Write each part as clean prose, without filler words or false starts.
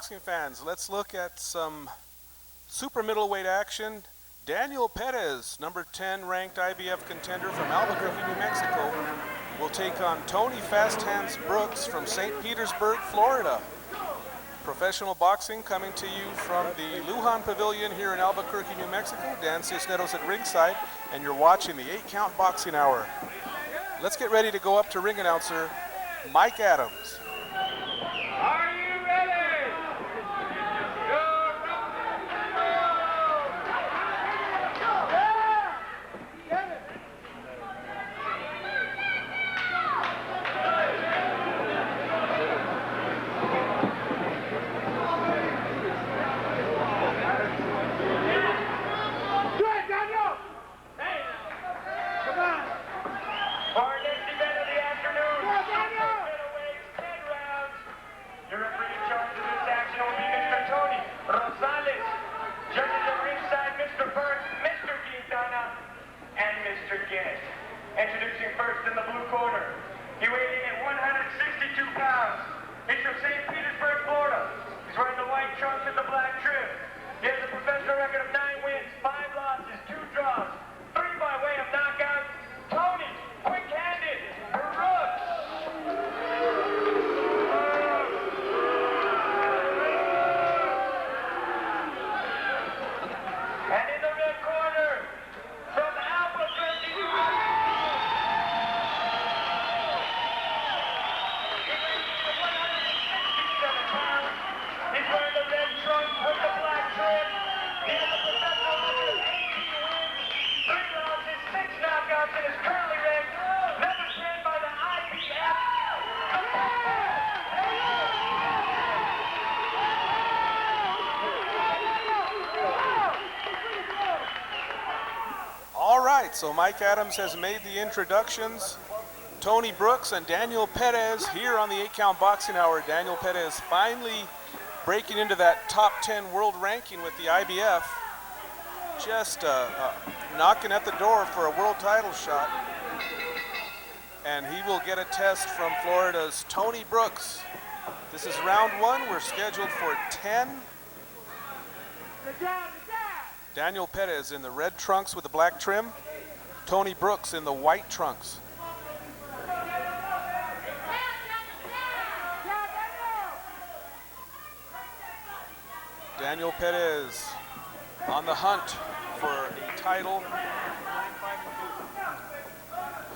boxing fans, let's look at some super middleweight action. Daniel Perez, number 10 ranked IBF contender from Albuquerque, New Mexico, will take on Tony Fast Hands Brooks from St. Petersburg, Florida. Professional boxing coming to you from the Lujan Pavilion here in Albuquerque, New Mexico. Dan Cisneros at ringside, and you're watching the 8-Count Boxing Hour. Let's get ready to go up to ring announcer Mike Adams. Are you ready? Introducing first in the blue corner. He weighed in at 162 pounds. He's from St. Petersburg, Florida. He's wearing the white trunks with the black trim. He has a professional record of 9 wins, 5 losses, 2 draws, 3 by way of knockout. Tony, quick-handed, Brooks. And in the red corner, from Albuquerque, New Mexico. He's wearing the red trunks with the black trim. He has a professional record of 18 wins, 3 losses, 6 knockouts, and is currently ranked number 10 by the IBF. All right, so Mike Adams has made the introductions. Tony Brooks and Daniel Perez here on the 8-Count Boxing Hour. Daniel Perez finally breaking into that top 10 world ranking with the IBF. Just knocking at the door for a world title shot. And he will get a test from Florida's Tony Brooks. This is round 1. We're scheduled for 10. Daniel Perez in the red trunks with the black trim. Tony Brooks in the white trunks. Daniel Perez on the hunt for a title.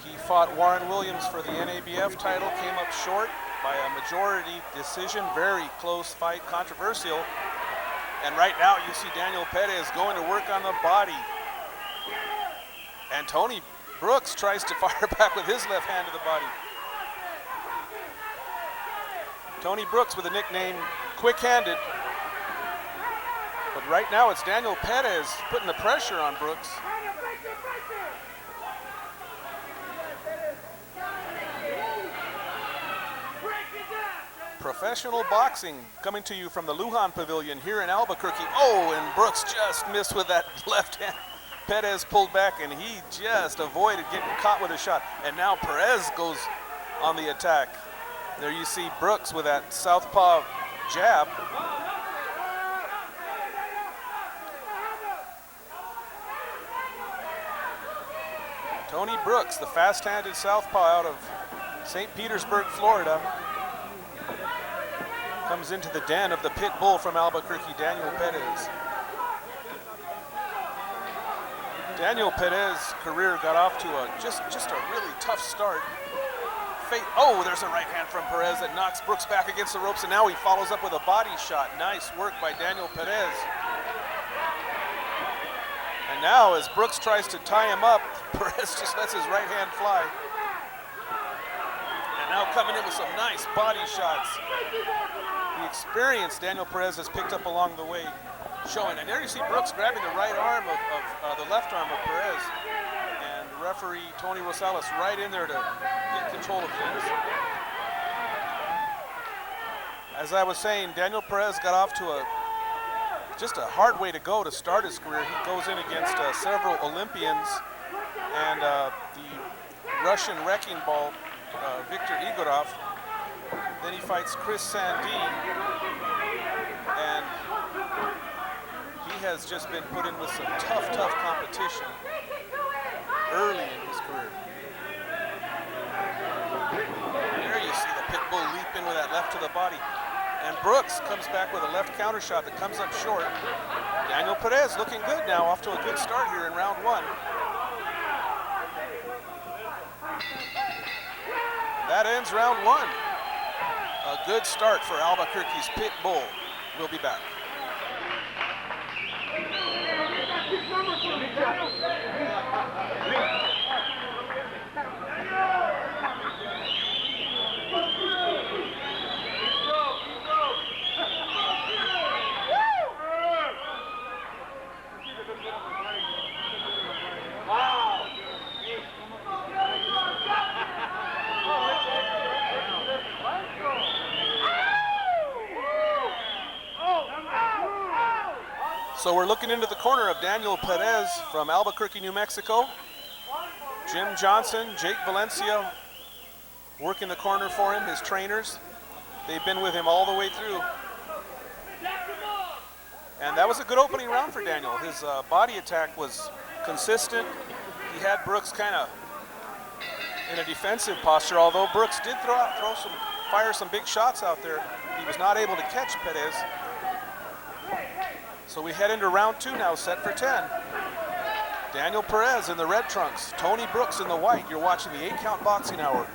He fought Warren Williams for the NABF title, came up short by a majority decision, very close fight, controversial. And right now you see Daniel Perez going to work on the body. And Tony Brooks tries to fire back with his left hand to the body. Tony Brooks with a nickname Quick-Handed. But right now it's Daniel Perez putting the pressure on Brooks. Professional boxing coming to you from the Lujan Pavilion here in Albuquerque. Oh, and Brooks just missed with that left hand. Perez pulled back and he just avoided getting caught with a shot. And now Perez goes on the attack. There you see Brooks with that southpaw jab. Tony Brooks, the fast-handed southpaw out of St. Petersburg, Florida, comes into the den of the pit bull from Albuquerque, Daniel Perez. Daniel Perez's career got off to just a really tough start. Oh, there's a right hand from Perez that knocks Brooks back against the ropes, and now he follows up with a body shot. Nice work by Daniel Perez. And now as Brooks tries to tie him up, Perez just lets his right hand fly. And now coming in with some nice body shots. The experience Daniel Perez has picked up along the way showing. And there you see Brooks grabbing the right arm of the left arm of Perez. And referee Tony Rosales right in there to get control of things. As I was saying, Daniel Perez got off to just a hard way to go to start his career. He goes in against several Olympians and the Russian wrecking ball, Viktor Igorov. Then he fights Chris Sandin. And he has just been put in with some tough competition early in his career. There you see the pit bull leap in with that left to the body. And Brooks comes back with a left counter shot that comes up short. Daniel Perez looking good now, off to a good start here in round one. That ends round one. A good start for Albuquerque's pit bull. We'll be back. So we're looking into the corner of Daniel Perez from Albuquerque, New Mexico. Jim Johnson, Jake Valencia working the corner for him, his trainers. They've been with him all the way through. And that was a good opening round for Daniel. His body attack was consistent. He had Brooks kind of in a defensive posture, although Brooks did fire some big shots out there. He was not able to catch Perez. So we head into round two now, set for 10. Daniel Perez in the red trunks, Tony Brooks in the white. You're watching the 8-Count Boxing Hour.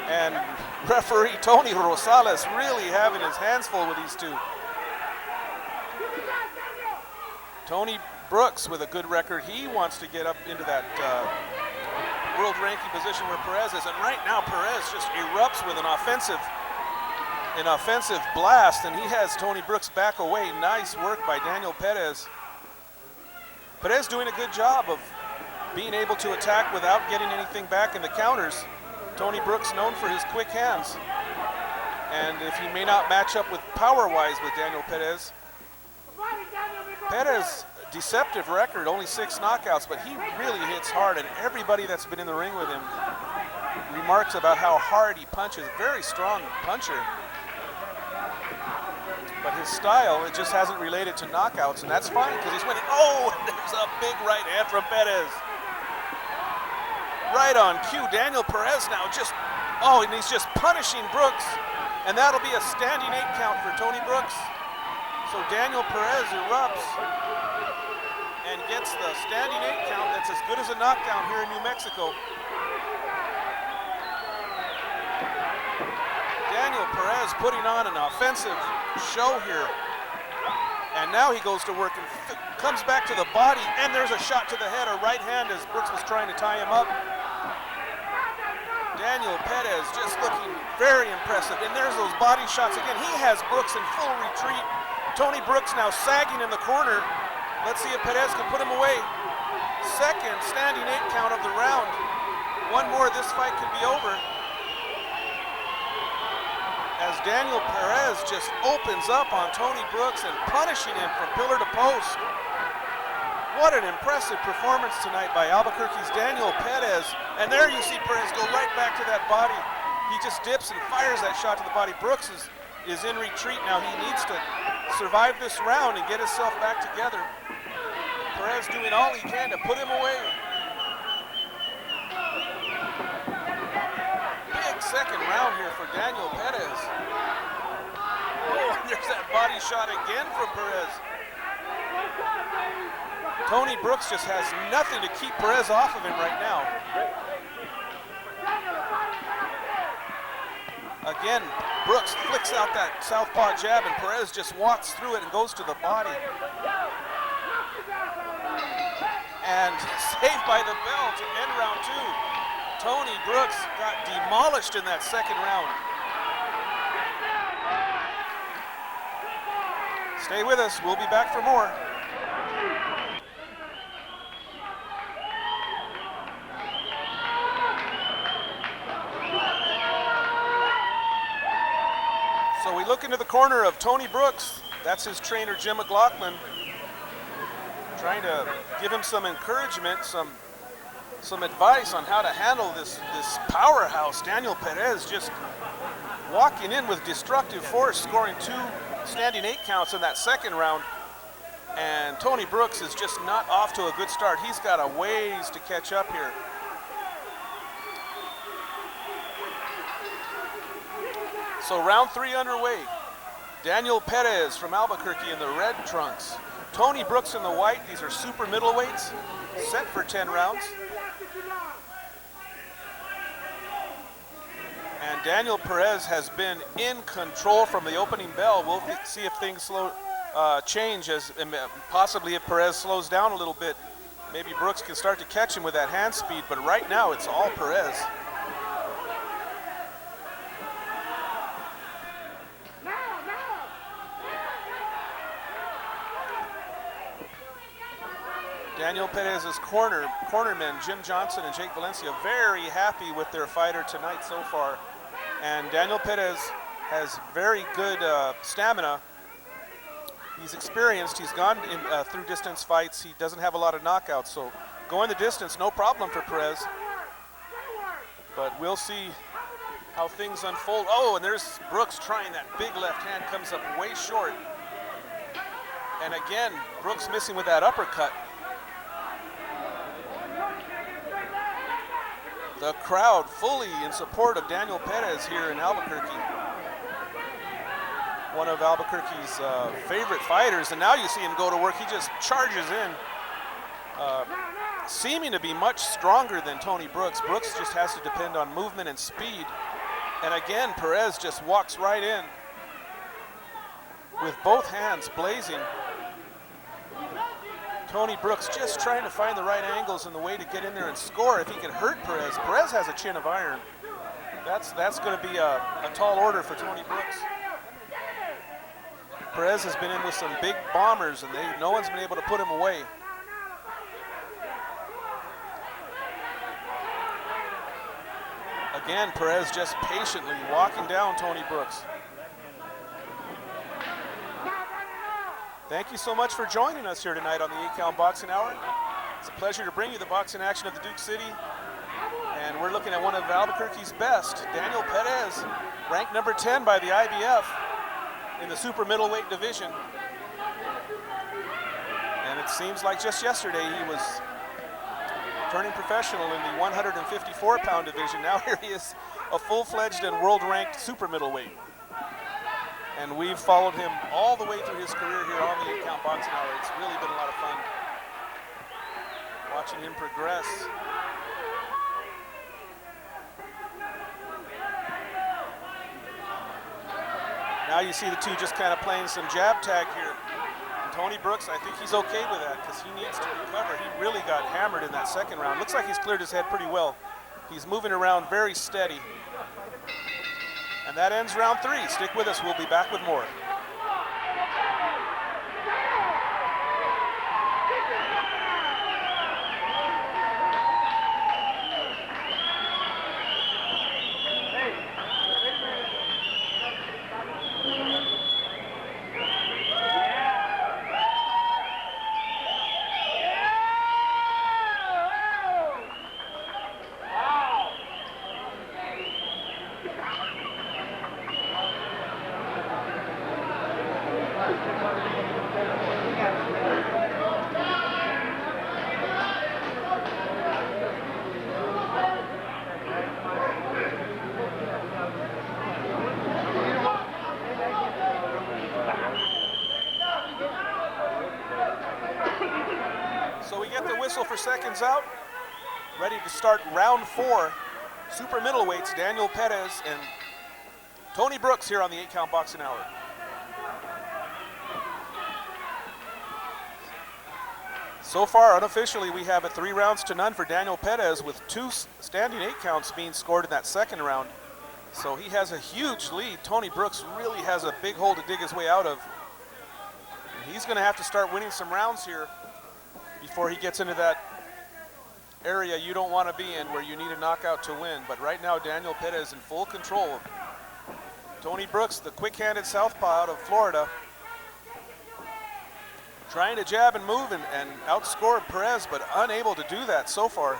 And referee Tony Rosales really having his hands full with these two. Tony Brooks with a good record. He wants to get up into that world ranking position where Perez is. And right now Perez just erupts with an offensive blast, and he has Tony Brooks back away. Nice work by Daniel Perez. Perez doing a good job of being able to attack without getting anything back in the counters. Tony Brooks known for his quick hands. And if he may not match up with power-wise with Daniel Perez, Perez, deceptive record, only 6 knockouts, but he really hits hard, and everybody that's been in the ring with him remarks about how hard he punches. Very strong puncher. But his style, it just hasn't related to knockouts, and that's fine because he's winning. Oh, there's a big right hand from Perez. Right on cue, Daniel Perez now and he's just punishing Brooks, and that'll be a standing 8-count for Tony Brooks. So Daniel Perez erupts and gets the standing 8-count. That's as good as a knockdown here in New Mexico. Daniel Perez putting on an offensive show here. And now he goes to work and comes back to the body, and there's a shot to the head, a right hand as Brooks was trying to tie him up. Daniel Perez just looking very impressive, and there's those body shots again. He has Brooks in full retreat. Tony Brooks now sagging in the corner. Let's see if Perez can put him away. Second standing 8-count of the round. One more, this fight could be over. As Daniel Perez just opens up on Tony Brooks and punishing him from pillar to post. What an impressive performance tonight by Albuquerque's Daniel Perez. And there you see Perez go right back to that body. He just dips and fires that shot to the body. Brooks is in retreat now. He needs to survive this round and get himself back together. Perez doing all he can to put him away. Big second round here for Daniel Perez. Oh, and there's that body shot again from Perez. Tony Brooks just has nothing to keep Perez off of him right now. Again, Brooks flicks out that southpaw jab, and Perez just walks through it and goes to the body. And saved by the bell to end round 2. Tony Brooks got demolished in that second round. Stay with us, we'll be back for more. So we look into the corner of Tony Brooks. That's his trainer, Jim McLaughlin, trying to give him some encouragement, some some advice on how to handle this powerhouse. Daniel Perez just walking in with destructive force, scoring 2 standing 8 counts in that second round. And Tony Brooks is just not off to a good start. He's got a ways to catch up here. So round 3 underway. Daniel Perez from Albuquerque in the red trunks. Tony Brooks in the white. These are super middleweights, set for 10 rounds. And Daniel Perez has been in control from the opening bell. We'll see if things change, as possibly if Perez slows down a little bit. Maybe Brooks can start to catch him with that hand speed, but right now it's all Perez. Daniel Perez's cornermen, Jim Johnson and Jake Valencia, very happy with their fighter tonight so far. And Daniel Perez has very good stamina. He's experienced. He's gone through distance fights. He doesn't have a lot of knockouts, so going the distance, no problem for Perez. But we'll see how things unfold. Oh, and there's Brooks trying that big left hand, comes up way short. And again, Brooks missing with that uppercut. The crowd fully in support of Daniel Perez here in Albuquerque. One of Albuquerque's favorite fighters, and now you see him go to work. He just charges in, seeming to be much stronger than Tony Brooks. Brooks just has to depend on movement and speed. And again, Perez just walks right in with both hands blazing. Tony Brooks just trying to find the right angles and the way to get in there and score if he can hurt Perez. Perez has a chin of iron. That's going to be a tall order for Tony Brooks. Perez has been in with some big bombers, and no one's been able to put him away. Again, Perez just patiently walking down Tony Brooks. Thank you so much for joining us here tonight on the 8-Count Boxing Hour. It's a pleasure to bring you the boxing action of the Duke City. And we're looking at one of Albuquerque's best, Daniel Perez, ranked number 10 by the IBF in the super middleweight division. And it seems like just yesterday he was turning professional in the 154-pound division. Now here he is, a full-fledged and world-ranked super middleweight. And we've followed him all the way through his career here on the 8-Count Boxing Hour. It's really been a lot of fun watching him progress. Now you see the two just kind of playing some jab tag here. And Tony Brooks, I think he's okay with that because he needs to recover. He really got hammered in that second round. Looks like he's cleared his head pretty well. He's moving around very steady. And that ends round 3. Stick with us, we'll be back with more. For seconds out, ready to start round 4. Super middleweights, Daniel Perez and Tony Brooks here on the 8-Count Boxing Hour. So far, unofficially, we have a 3 rounds to none for Daniel Perez, with 2 standing 8 counts being scored in that second round. So he has a huge lead. Tony Brooks really has a big hole to dig his way out of. And he's going to have to start winning some rounds here before he gets into that area you don't want to be in where you need a knockout to win. But right now, Daniel Perez in full control. Tony Brooks, the quick-handed southpaw out of Florida, trying to jab and move and outscore Perez, but unable to do that so far.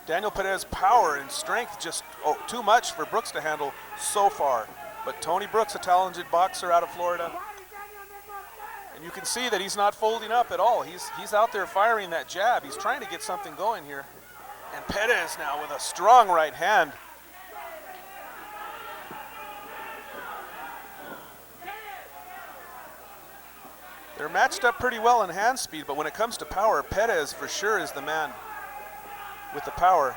Daniel Perez power and strength just too much for Brooks to handle so far. But Tony Brooks, a talented boxer out of Florida. And you can see that he's not folding up at all. He's out there firing that jab. He's trying to get something going here. And Perez now with a strong right hand. They're matched up pretty well in hand speed, but when it comes to power, Perez for sure is the man with the power.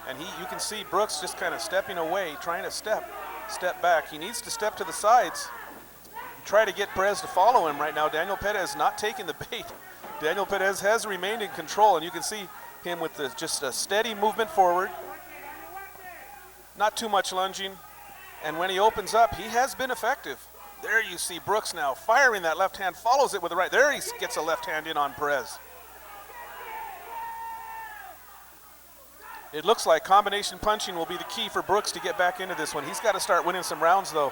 And you can see Brooks just kind of stepping away, trying to step back. He needs to step to the sides, try to get Perez to follow him right now. Daniel Perez not taking the bait. Daniel Perez has remained in control, and you can see him with just a steady movement forward. Not too much lunging. And when he opens up, he has been effective. There you see Brooks now firing that left hand, follows it with the right. There he gets a left hand in on Perez. It looks like combination punching will be the key for Brooks to get back into this one. He's got to start winning some rounds though.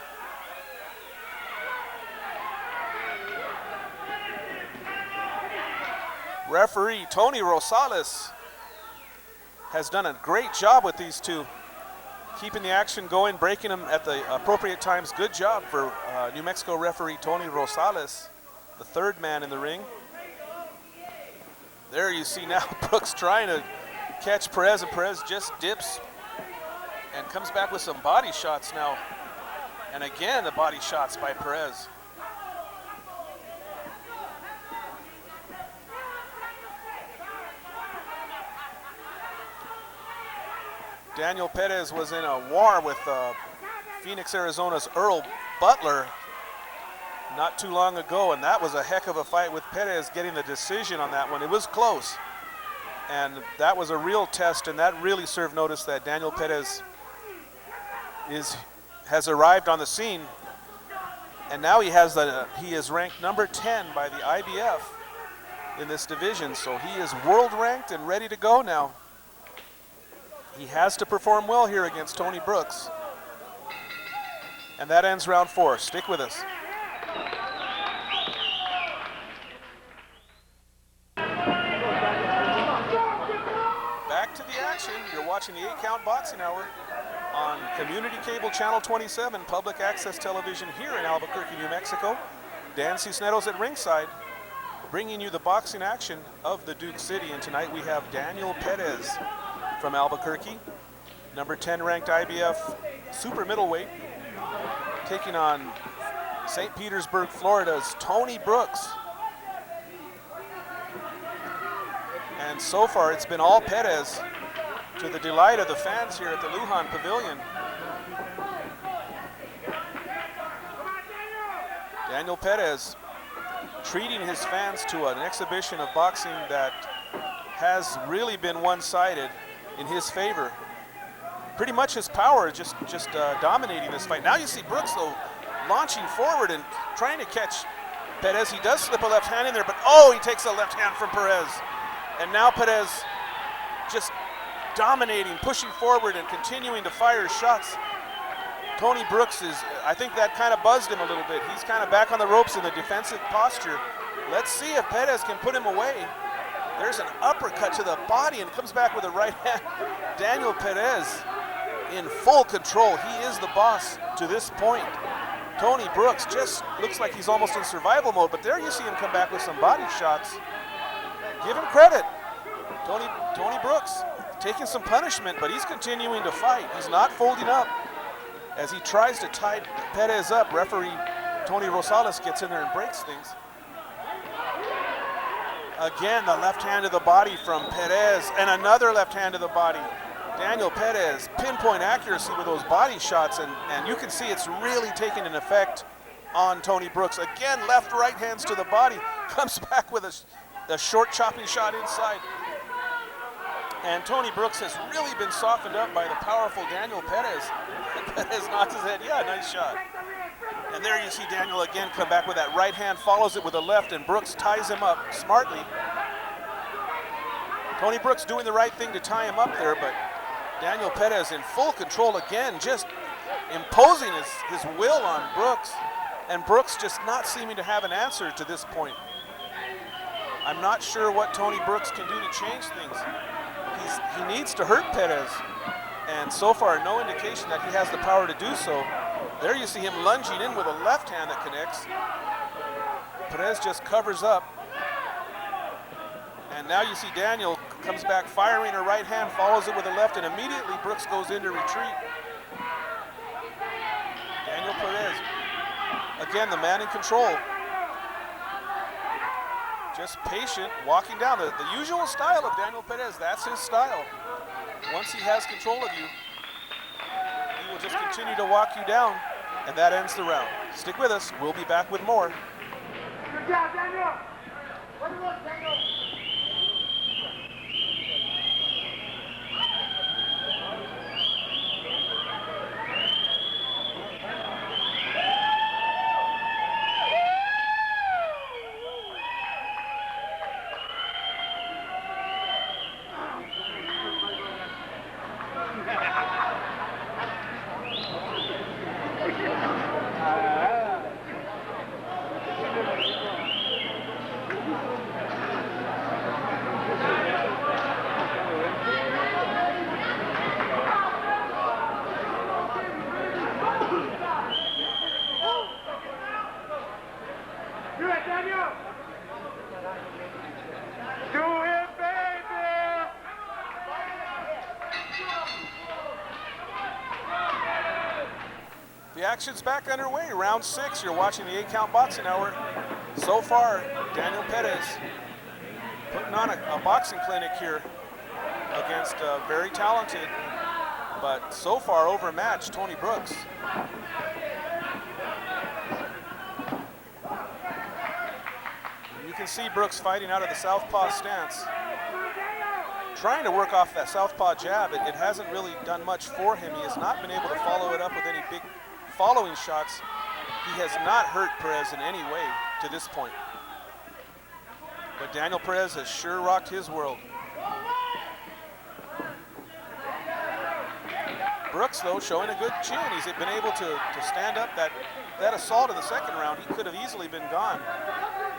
Referee Tony Rosales has done a great job with these two, keeping the action going, breaking them at the appropriate times. Good job for New Mexico referee Tony Rosales, the third man in the ring. There you see now Brooks trying to catch Perez, and Perez just dips and comes back with some body shots now. And again, the body shots by Perez. Daniel Perez was in a war with Phoenix, Arizona's Earl Butler not too long ago, and that was a heck of a fight with Perez getting the decision on that one. It was close, and that was a real test, and that really served notice that Daniel Perez has arrived on the scene, and now he is ranked number 10 by the IBF in this division, so he is world ranked and ready to go now. He has to perform well here against Tony Brooks. And that ends round 4. Stick with us. Back to the action. You're watching the 8-Count Boxing Hour on Community Cable Channel 27, public access television here in Albuquerque, New Mexico. Dan Cisneros at ringside, bringing you the boxing action of the Duke City. And tonight we have Daniel Perez from Albuquerque, number 10 ranked IBF Super Middleweight, taking on St. Petersburg, Florida's Tony Brooks. And so far it's been all Perez, to the delight of the fans here at the Lujan Pavilion. Daniel Perez treating his fans to an exhibition of boxing that has really been one-sided in his favor. Pretty much his power just dominating this fight. Now you see Brooks though launching forward and trying to catch Perez. He does slip a left hand in there, but he takes a left hand from Perez. And now Perez just dominating, pushing forward and continuing to fire shots. Tony Brooks I think that kind of buzzed him a little bit. He's kind of back on the ropes in the defensive posture. Let's see if Perez can put him away. There's an uppercut to the body and comes back with a right hand. Daniel Perez in full control. He is the boss to this point. Tony Brooks just looks like he's almost in survival mode, but there you see him come back with some body shots. Give him credit. Tony Brooks taking some punishment, but he's continuing to fight. He's not folding up. As he tries to tie Perez up, referee Tony Rosales gets in there and breaks things. Again, the left hand to the body from Perez, and another left hand to the body. Daniel Perez, pinpoint accuracy with those body shots, and you can see it's really taking an effect on Tony Brooks. Again, left-right hands to the body, comes back with a short chopping shot inside. And Tony Brooks has really been softened up by the powerful Daniel Perez. Perez knocks his head, nice shot. And there you see Daniel again come back with that right hand, follows it with a left, and Brooks ties him up smartly. Tony Brooks doing the right thing to tie him up there, but Daniel Perez in full control again, just imposing his will on Brooks, and Brooks just not seeming to have an answer to this point. I'm not sure what Tony Brooks can do to change things. he needs to hurt Perez. And so far, no indication that he has the power to do so. There you see him lunging in with a left hand that connects. Perez just covers up. And now you see Daniel comes back firing a right hand, follows it with a left, and immediately Brooks goes into retreat. Daniel Perez, again, the man in control. Just patient, walking down. The usual style of Daniel Perez, that's his style. Once he has control of you, he will just continue to walk you down, and that ends the round. Stick with us, we'll be back with more. Good job, Daniel. What do you want, Daniel? Do it, Daniel! Do it, baby! The action's back underway, round 6. You're watching the 8-count boxing hour. So far, Daniel Perez putting on a boxing clinic here against a very talented, but so far overmatched Tony Brooks. You can see Brooks fighting out of the southpaw stance, trying to work off that southpaw jab. It hasn't really done much for him. He has not been able to follow it up with any big following shots. He has not hurt Perez in any way to this point. But Daniel Perez has sure rocked his world. Brooks, though, showing a good chin. He's been able to stand up. That assault in the second round, he could have easily been gone.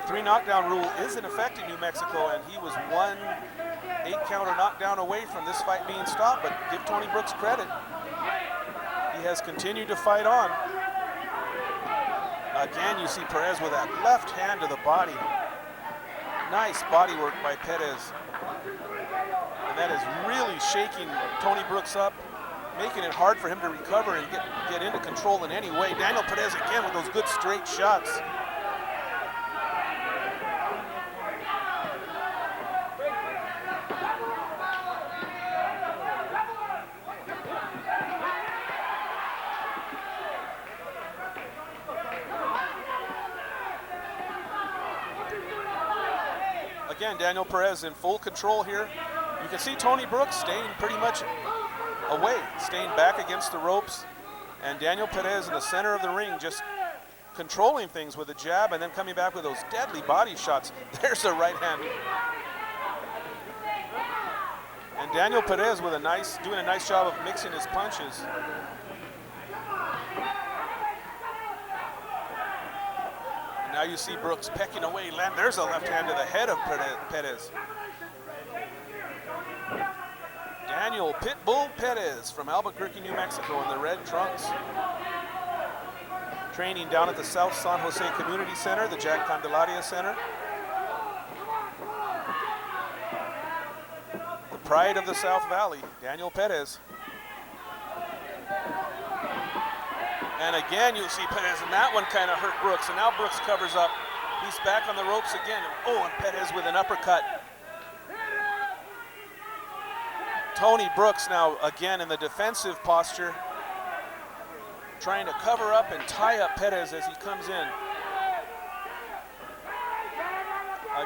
The 3 knockdown rule is in effect in New Mexico, and he was 1 8-counter knockdown away from this fight being stopped, but give Tony Brooks credit. He has continued to fight on. Again, you see Perez with that left hand to the body. Nice body work by Perez. And that is really shaking Tony Brooks up, making it hard for him to recover and get into control in any way. Daniel Perez again with those good straight shots. Again, Daniel Perez in full control here. You can see Tony Brooks staying pretty much away, staying back against the ropes, and Daniel Perez in the center of the ring just controlling things with a jab and then coming back with those deadly body shots. There's a right hand. And Daniel Perez with doing a nice job of mixing his punches. And now you see Brooks pecking away. There's a left hand to the head of Perez. Daniel Pitbull Perez from Albuquerque, New Mexico in the red trunks. Training down at the South San Jose Community Center, the Jack Candelaria Center. The pride of the South Valley, Daniel Perez. And again, you'll see Perez, and that one kind of hurt Brooks, and now Brooks covers up. He's back on the ropes again. Oh, and Perez with an uppercut. Tony Brooks now again in the defensive posture, trying to cover up and tie up Perez as he comes in.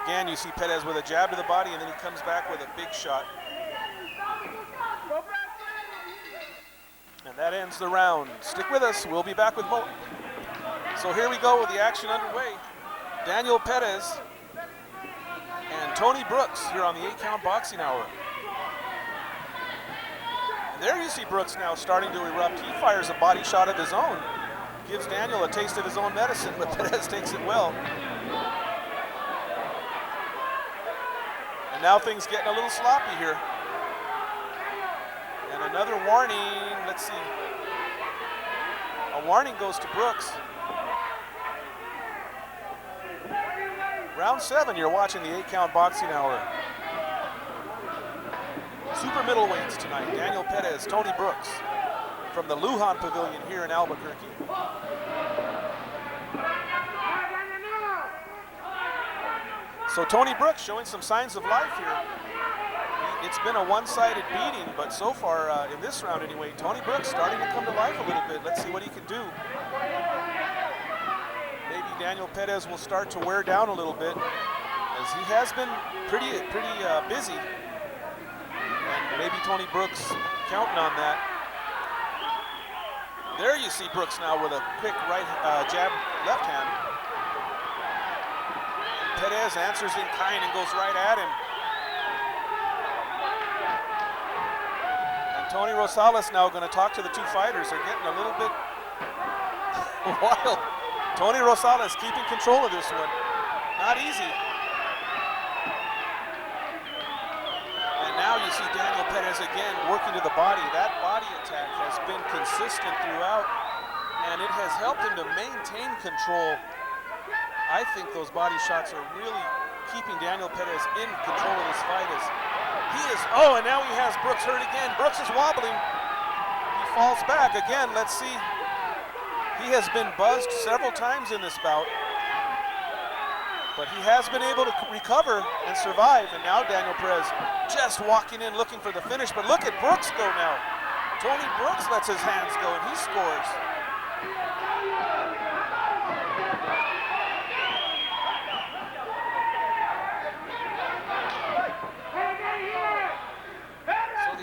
Again, you see Perez with a jab to the body, and then he comes back with a big shot. And that ends the round. Stick with us, we'll be back with more. So here we go with the action underway. Daniel Perez and Tony Brooks here on the 8-count boxing hour. There you see Brooks now starting to erupt. He fires a body shot of his own. Gives Daniel a taste of his own medicine, but Perez takes it well. And now things getting a little sloppy here. And another warning. Let's see. A warning goes to Brooks. Round 7, you're watching the 8-count boxing hour. Super middleweights tonight. Daniel Perez, Tony Brooks from the Lujan Pavilion here in Albuquerque. So Tony Brooks showing some signs of life here. It's been a one-sided beating, but so far in this round anyway, Tony Brooks starting to come to life a little bit. Let's see what he can do. Maybe Daniel Perez will start to wear down a little bit, as he has been pretty busy. And maybe Tony Brooks counting on that. There you see Brooks now with a quick right jab left hand. Perez answers in kind and goes right at him. And Tony Rosales now going to talk to the two fighters. They're getting a little bit wild. Tony Rosales keeping control of this one. Not easy. And now you see Daniel Perez again working to the body. That body attack has been consistent throughout, and it has helped him to maintain control. I think those body shots are really keeping Daniel Perez in control of this fight. And now he has Brooks hurt again. Brooks is wobbling. He falls back again. Let's see. He has been buzzed several times in this bout, but he has been able to recover and survive. And now Daniel Perez just walking in looking for the finish. But look at Brooks go now. Tony Brooks lets his hands go and he scores.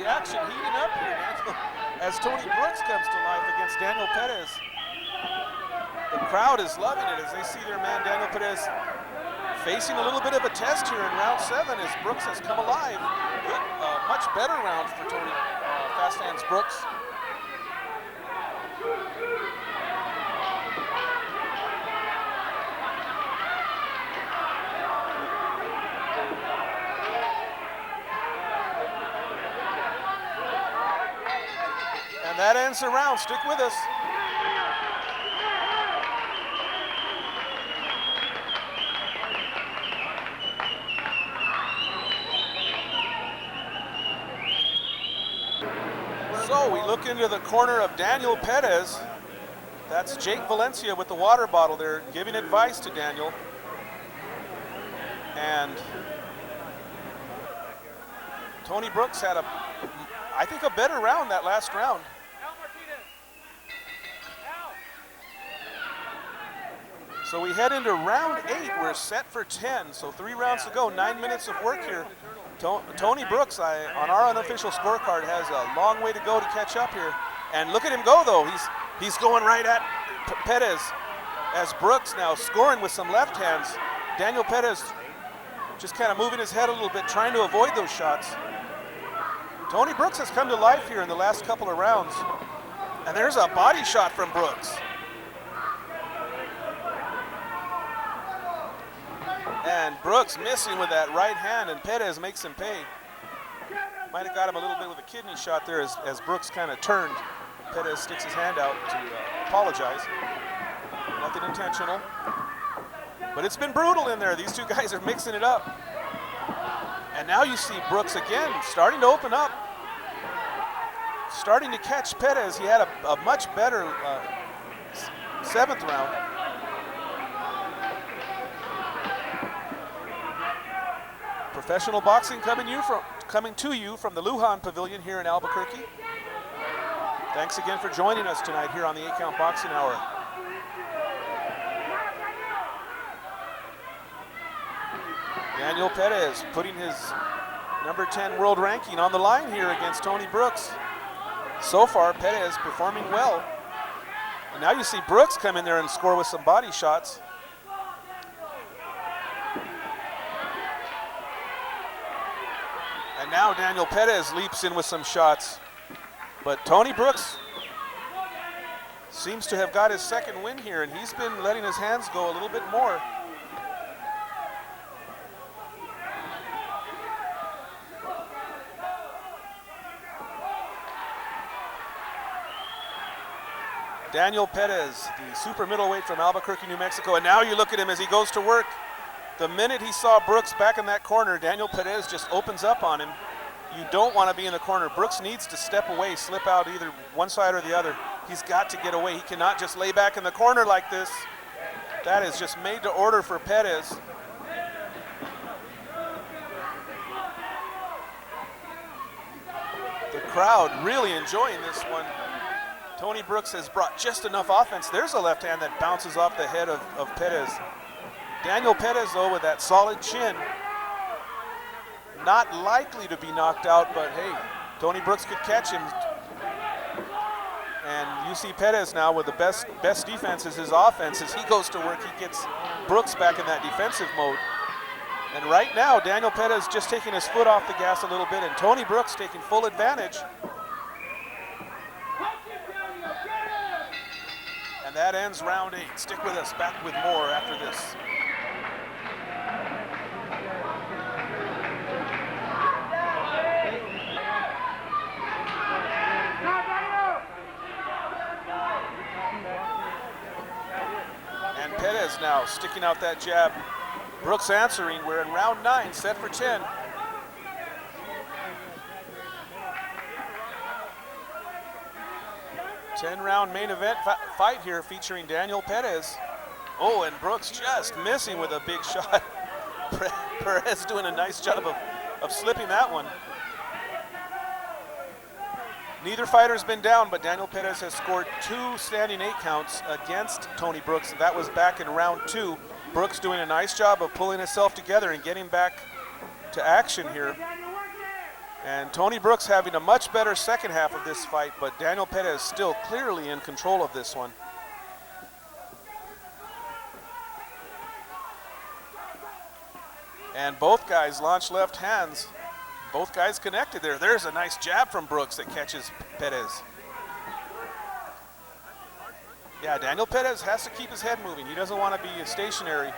Action heating up here as Tony Brooks comes to life against Daniel Perez. The crowd is loving it as they see their man Daniel Perez facing a little bit of a test here in round 7 as Brooks has come alive. Good, much better round for Tony Fast Hands Brooks. That ends the round. Stick with us. So we look into the corner of Daniel Perez. That's Jake Valencia with the water bottle there, giving advice to Daniel. And Tony Brooks had I think a better round that last round. So we head into round 8. We're set for 10, so 3 rounds to go, 9 minutes of work here. Tony Brooks, on our unofficial scorecard, has a long way to go to catch up here. And look at him go, though. He's going right at Perez as Brooks now scoring with some left hands. Daniel Perez just kind of moving his head a little bit, trying to avoid those shots. Tony Brooks has come to life here in the last couple of rounds. And there's a body shot from Brooks. And Brooks missing with that right hand, and Perez makes him pay. Might have got him a little bit with a kidney shot there as Brooks kind of turned. Perez sticks his hand out to apologize. Nothing intentional. But it's been brutal in there. These two guys are mixing it up. And now you see Brooks again starting to open up. Starting to catch Perez. He had a much better 7th round. Professional boxing coming to you from the Lujan Pavilion here in Albuquerque. Thanks again for joining us tonight here on the 8-Count Boxing Hour. Daniel Perez putting his number 10 world ranking on the line here against Tony Brooks. So far, Perez performing well. And now you see Brooks come in there and score with some body shots. And now Daniel Perez leaps in with some shots. But Tony Brooks seems to have got his 2nd win here, and he's been letting his hands go a little bit more. Daniel Perez, the super middleweight from Albuquerque, New Mexico. And now you look at him as he goes to work. The minute he saw Brooks back in that corner, Daniel Perez just opens up on him. You don't want to be in the corner. Brooks needs to step away, slip out either one side or the other. He's got to get away. He cannot just lay back in the corner like this. That is just made to order for Perez. The crowd really enjoying this one. Tony Brooks has brought just enough offense. There's a left hand that bounces off the head of Perez. Daniel Perez, though, with that solid chin, not likely to be knocked out, but hey, Tony Brooks could catch him. And you see Perez now with the best defense is his offense. As he goes to work, he gets Brooks back in that defensive mode. And right now, Daniel Perez just taking his foot off the gas a little bit, and Tony Brooks taking full advantage. And that ends round 8. Stick with us, back with more after this. And Perez now sticking out that jab. Brooks answering. We're in round 9, set for 10. Ten-round main event fight here featuring Daniel Perez. Oh, and Brooks just missing with a big shot. Perez doing a nice job of slipping that one. Neither fighter's been down, but Daniel Perez has scored 2 standing 8 counts against Tony Brooks. That was back in round 2. Brooks doing a nice job of pulling himself together and getting back to action here. And Tony Brooks having a much better second half of this fight, but Daniel Perez still clearly in control of this one. And both guys launch left hands. Both guys connected there. There's a nice jab from Brooks that catches Perez. Yeah, Daniel Perez has to keep his head moving. He doesn't want to be stationary.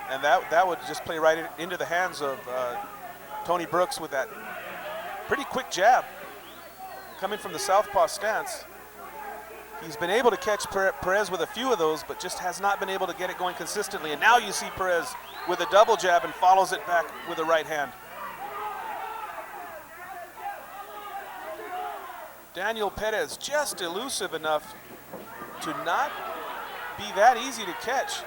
And that would just play right into the hands of Tony Brooks with that pretty quick jab coming from the southpaw stance. He's been able to catch Perez with a few of those, but just has not been able to get it going consistently. And now you see Perez with a double jab and follows it back with a right hand. Daniel Perez just elusive enough to not be that easy to catch.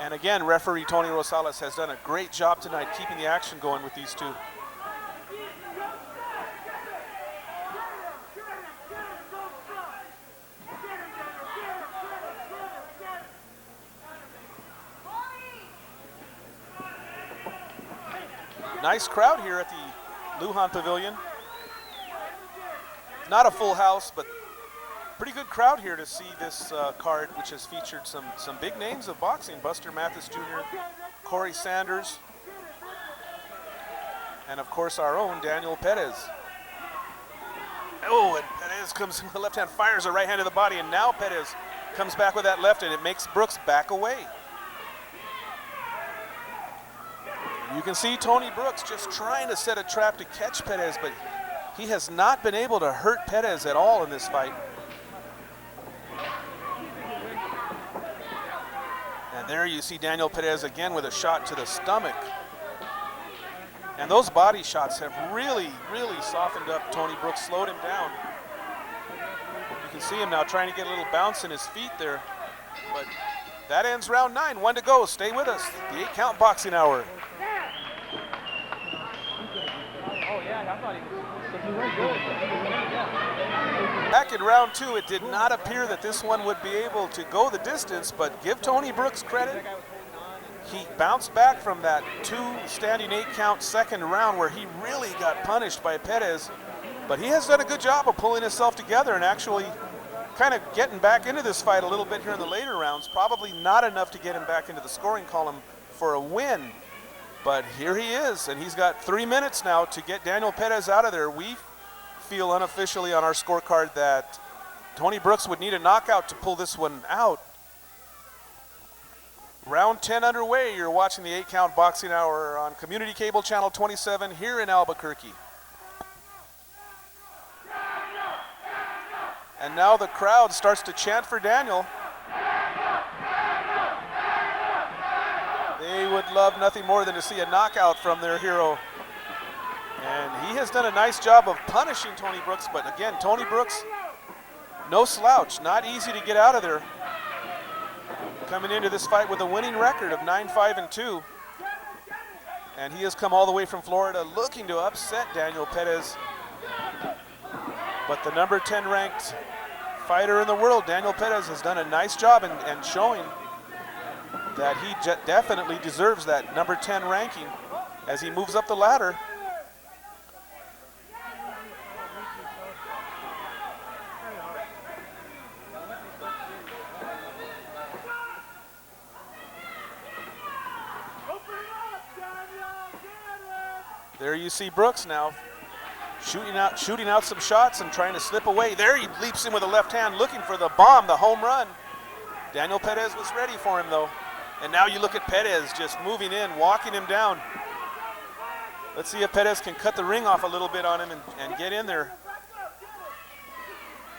And again, referee Tony Rosales has done a great job tonight keeping the action going with these two. Nice crowd here at the Lujan Pavilion. Not a full house, but pretty good crowd here to see this card, which has featured some big names of boxing. Buster Mathis Jr., Corey Sanders, and of course our own Daniel Perez. Oh, and Perez comes with the left hand, fires a right hand to the body, and now Perez comes back with that left, and it makes Brooks back away. You can see Tony Brooks just trying to set a trap to catch Perez, but he has not been able to hurt Perez at all in this fight. And there you see Daniel Perez again with a shot to the stomach. And those body shots have really, really softened up Tony Brooks, slowed him down. You can see him now trying to get a little bounce in his feet there. But that ends round 9, 1 to go. Stay with us, the 8-count boxing hour. Back in round 2, it did not appear that this one would be able to go the distance, but give Tony Brooks credit. He bounced back from that 2 standing 8-count second round where he really got punished by Perez, but he has done a good job of pulling himself together and actually kind of getting back into this fight a little bit here in the later rounds. Probably not enough to get him back into the scoring column for a win, but here he is, and he's got 3 minutes now to get Daniel Perez out of there. We feel unofficially on our scorecard that Tony Brooks would need a knockout to pull this one out. Round 10 underway. You're watching the 8-count boxing hour on Community Cable Channel 27 here in Albuquerque. And now the crowd starts to chant for Daniel. They would love nothing more than to see a knockout from their hero. And he has done a nice job of punishing Tony Brooks, but again, Tony Brooks, no slouch, not easy to get out of there. Coming into this fight with a winning record of 9-5-2. And he has come all the way from Florida looking to upset Daniel Perez. But the number 10 ranked fighter in the world, Daniel Perez, has done a nice job in showing that he definitely deserves that number 10 ranking as he moves up the ladder. There you see Brooks now shooting out some shots and trying to slip away. There he leaps in with a left hand looking for the bomb, the home run. Daniel Perez was ready for him though. And now you look at Perez just moving in, walking him down. Let's see if Perez can cut the ring off a little bit on him and get in there.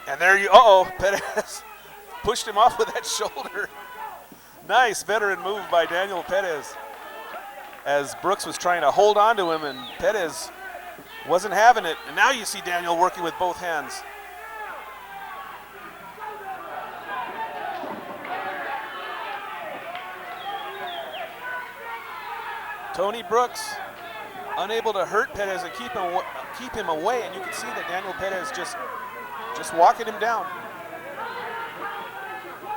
And there you, Perez pushed him off with that shoulder. Nice veteran move by Daniel Perez, as Brooks was trying to hold on to him and Perez wasn't having it. And now you see Daniel working with both hands. Tony Brooks unable to hurt Perez and keep him away, and you can see that Daniel Perez just walking him down,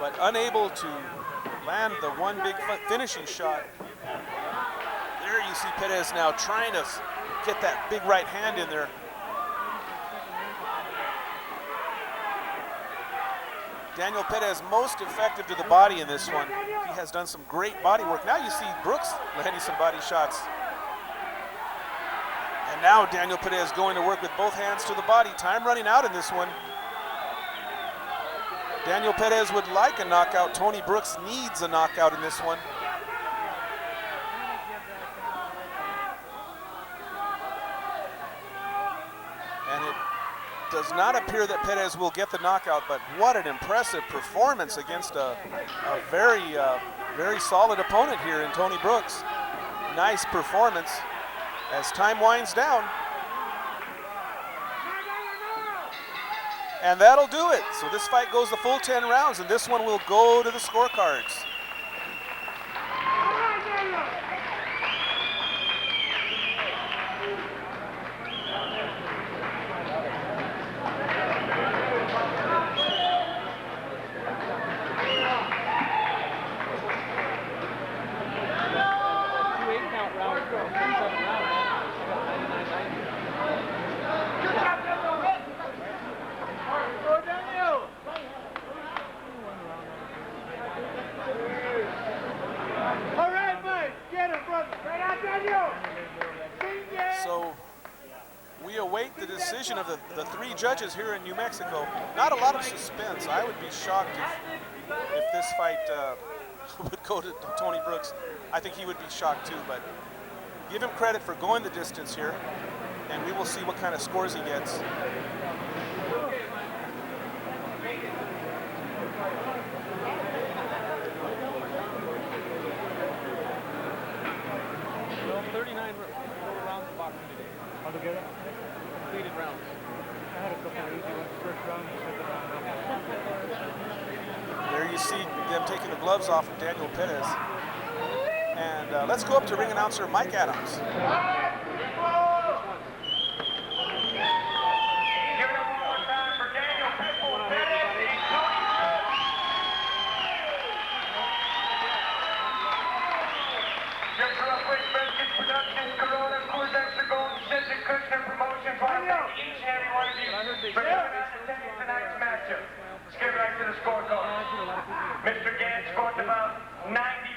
but unable to land the one big finishing shot. There you see Perez now trying to get that big right hand in there. Daniel Perez most effective to the body in this one. He has done some great body work. Now you see Brooks landing some body shots. And now Daniel Perez going to work with both hands to the body. Time running out in this one. Daniel Perez would like a knockout. Tony Brooks needs a knockout in this one. And it does not appear that Perez will get the knockout, but what an impressive performance against a very solid opponent here in Tony Brooks. Nice performance as time winds down. And that'll do it. So this fight goes the full 10 rounds, and this one will go to the scorecards. So we await the decision of the three judges here in New Mexico. Not a lot of suspense. I would be shocked if this fight would go to Tony Brooks. I think he would be shocked too, but give him credit for going the distance here, and we will see what kind of scores he gets. 39 total rounds of boxing today. Altogether? Completed rounds. I had a couple of easy ones. First round, second round. There you see them taking the gloves off of Daniel Perez. And let's go up to ring announcer Mike Adams. Mr. Gant scored about 90